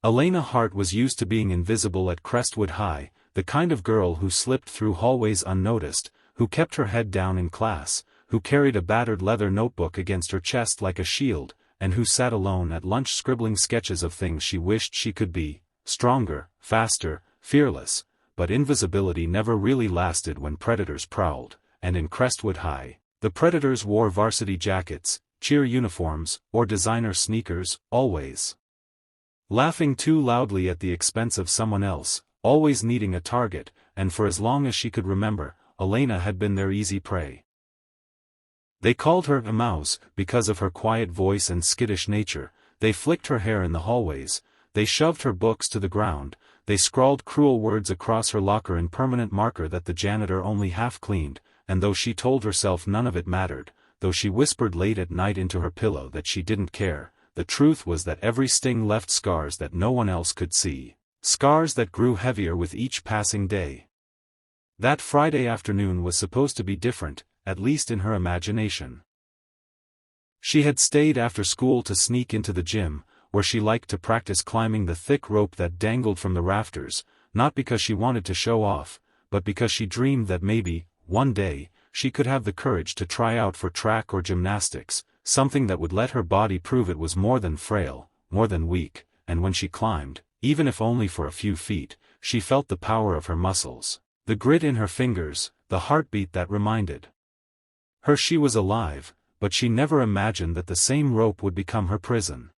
Elena Hart was used to being invisible at Crestwood High, the kind of girl who slipped through hallways unnoticed, who kept her head down in class, who carried a battered leather notebook against her chest like a shield, and who sat alone at lunch scribbling sketches of things she wished she could be, stronger, faster, fearless. But invisibility never really lasted when predators prowled, and in Crestwood High, the predators wore varsity jackets, cheer uniforms, or designer sneakers, always laughing too loudly at the expense of someone else, always needing a target, and for as long as she could remember, Elena had been their easy prey. They called her a mouse because of her quiet voice and skittish nature. They flicked her hair in the hallways, they shoved her books to the ground, they scrawled cruel words across her locker in permanent marker that the janitor only half cleaned, and though she told herself none of it mattered, though she whispered late at night into her pillow that she didn't care, the truth was that every sting left scars that no one else could see, scars that grew heavier with each passing day. That Friday afternoon was supposed to be different, at least in her imagination. She had stayed after school to sneak into the gym, where she liked to practice climbing the thick rope that dangled from the rafters, not because she wanted to show off, but because she dreamed that maybe, one day, she could have the courage to try out for track or gymnastics, something that would let her body prove it was more than frail, more than weak, and when she climbed, even if only for a few feet, she felt the power of her muscles, the grit in her fingers, the heartbeat that reminded her she was alive, but she never imagined that the same rope would become her prison.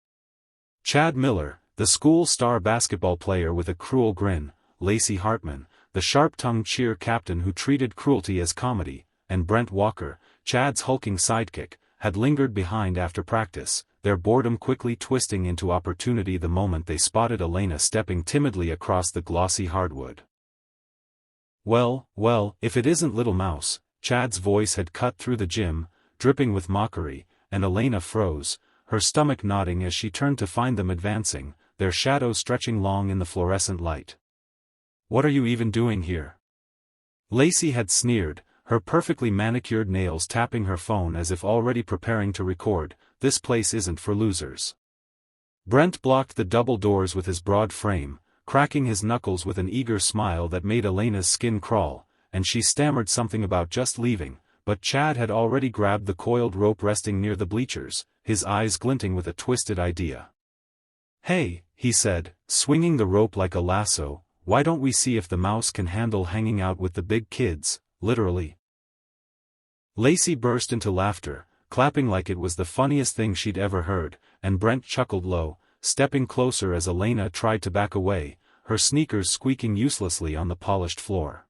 Chad Miller, the school star basketball player with a cruel grin, Lacey Hartman, the sharp-tongued cheer captain who treated cruelty as comedy, and Brent Walker, Chad's hulking sidekick, had lingered behind after practice, their boredom quickly twisting into opportunity the moment they spotted Elena stepping timidly across the glossy hardwood. Well, if it isn't Little Mouse, Chad's voice had cut through the gym, dripping with mockery, and Elena froze, her stomach nodding as she turned to find them advancing, their shadows stretching long in the fluorescent light. "What are you even doing here?" Lacey had sneered, her perfectly manicured nails tapping her phone as if already preparing to record. "This place isn't for losers." Brent blocked the double doors with his broad frame, cracking his knuckles with an eager smile that made Elena's skin crawl, and she stammered something about just leaving, but Chad had already grabbed the coiled rope resting near the bleachers, his eyes glinting with a twisted idea. "Hey," he said, swinging the rope like a lasso, "why don't we see if the mouse can handle hanging out with the big kids, literally?" Lacey burst into laughter, clapping like it was the funniest thing she'd ever heard, and Brent chuckled low, stepping closer as Elena tried to back away, her sneakers squeaking uselessly on the polished floor.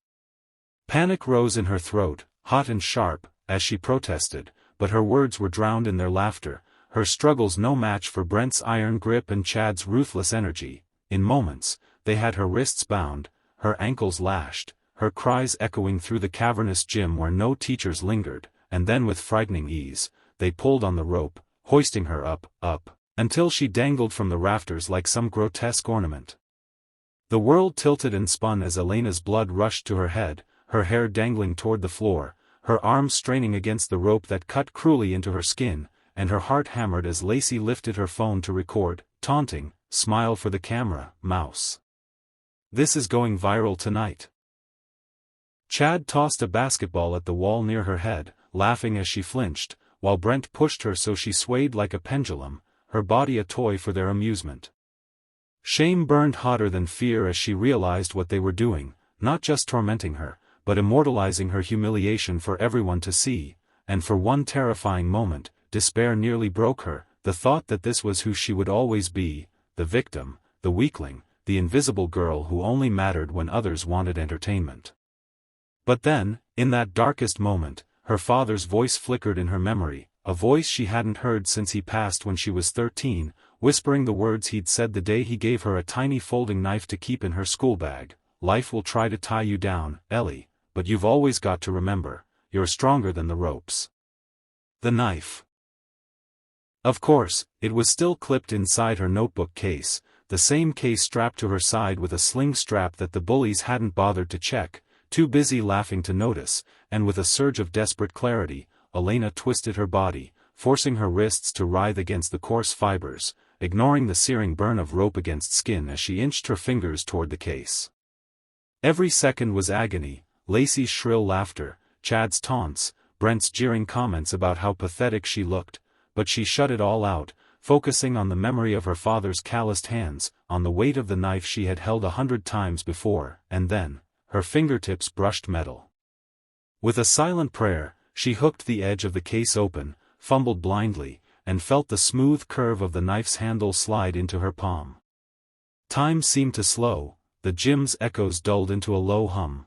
Panic rose in her throat, hot and sharp, as she protested, but her words were drowned in their laughter, her struggles no match for Brent's iron grip and Chad's ruthless energy. In moments, they had her wrists bound, her ankles lashed, her cries echoing through the cavernous gym where no teachers lingered, and then with frightening ease, they pulled on the rope, hoisting her up, until she dangled from the rafters like some grotesque ornament. The world tilted and spun as Elena's blood rushed to her head, her hair dangling toward the floor, her arms straining against the rope that cut cruelly into her skin, and her heart hammered as Lacey lifted her phone to record, taunting, "Smile for the camera, mouse. This is going viral tonight." Chad tossed a basketball at the wall near her head, laughing as she flinched, while Brent pushed her so she swayed like a pendulum, her body a toy for their amusement. Shame burned hotter than fear as she realized what they were doing, not just tormenting her, but immortalizing her humiliation for everyone to see, and for one terrifying moment, despair nearly broke her, the thought that this was who she would always be, the victim, the weakling, the invisible girl who only mattered when others wanted entertainment. But then, in that darkest moment, her father's voice flickered in her memory, a voice she hadn't heard since he passed when she was 13, whispering the words he'd said the day he gave her a tiny folding knife to keep in her school bag. "Life will try to tie you down, Ellie, but you've always got to remember, you're stronger than the ropes." The knife. Of course, it was still clipped inside her notebook case, the same case strapped to her side with a sling strap that the bullies hadn't bothered to check, too busy laughing to notice, and with a surge of desperate clarity, Elena twisted her body, forcing her wrists to writhe against the coarse fibers, ignoring the searing burn of rope against skin as she inched her fingers toward the case. Every second was agony, Lacey's shrill laughter, Chad's taunts, Brent's jeering comments about how pathetic she looked, but she shut it all out, focusing on the memory of her father's calloused hands, on the weight of the knife she had held 100 times before, and then, her fingertips brushed metal. With a silent prayer, she hooked the edge of the case open, fumbled blindly, and felt the smooth curve of the knife's handle slide into her palm. Time seemed to slow, the gym's echoes dulled into a low hum.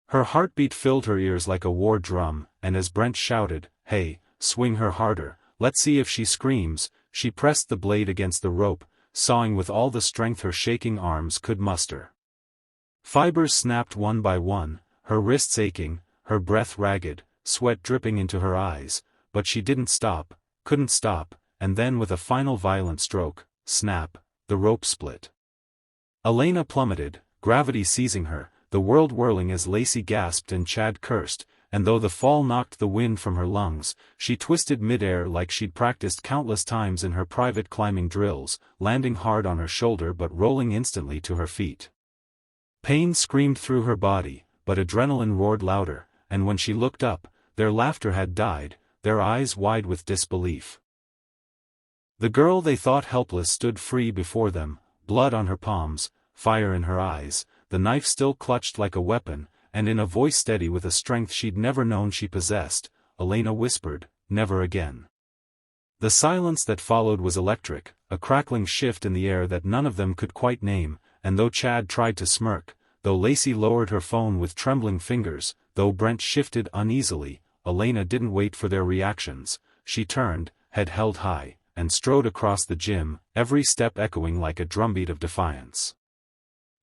Her heartbeat filled her ears like a war drum, and as Brent shouted, "Hey, swing her harder, let's see if she screams," she pressed the blade against the rope, sawing with all the strength her shaking arms could muster. Fibers snapped one by one, her wrists aching, her breath ragged, sweat dripping into her eyes, but she didn't stop, couldn't stop, and then with a final violent stroke, snap, the rope split. Elena plummeted, gravity seizing her, the world whirling as Lacey gasped and Chad cursed, and though the fall knocked the wind from her lungs, she twisted midair like she'd practiced countless times in her private climbing drills, landing hard on her shoulder but rolling instantly to her feet. Pain screamed through her body, but adrenaline roared louder, and when she looked up, their laughter had died, their eyes wide with disbelief. The girl they thought helpless stood free before them, blood on her palms, fire in her eyes, the knife still clutched like a weapon, and in a voice steady with a strength she'd never known she possessed, Elena whispered, "Never again." The silence that followed was electric, a crackling shift in the air that none of them could quite name, and though Chad tried to smirk, though Lacey lowered her phone with trembling fingers, though Brent shifted uneasily, Elena didn't wait for their reactions. She turned, head held high, and strode across the gym, every step echoing like a drumbeat of defiance.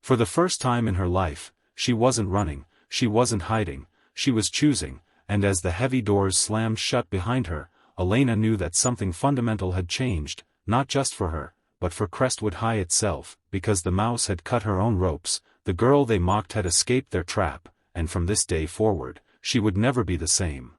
For the first time in her life, she wasn't running, she wasn't hiding, she was choosing, and as the heavy doors slammed shut behind her, Elena knew that something fundamental had changed, not just for her, but for Crestwood High itself, because the mouse had cut her own ropes, the girl they mocked had escaped their trap, and from this day forward, she would never be the same.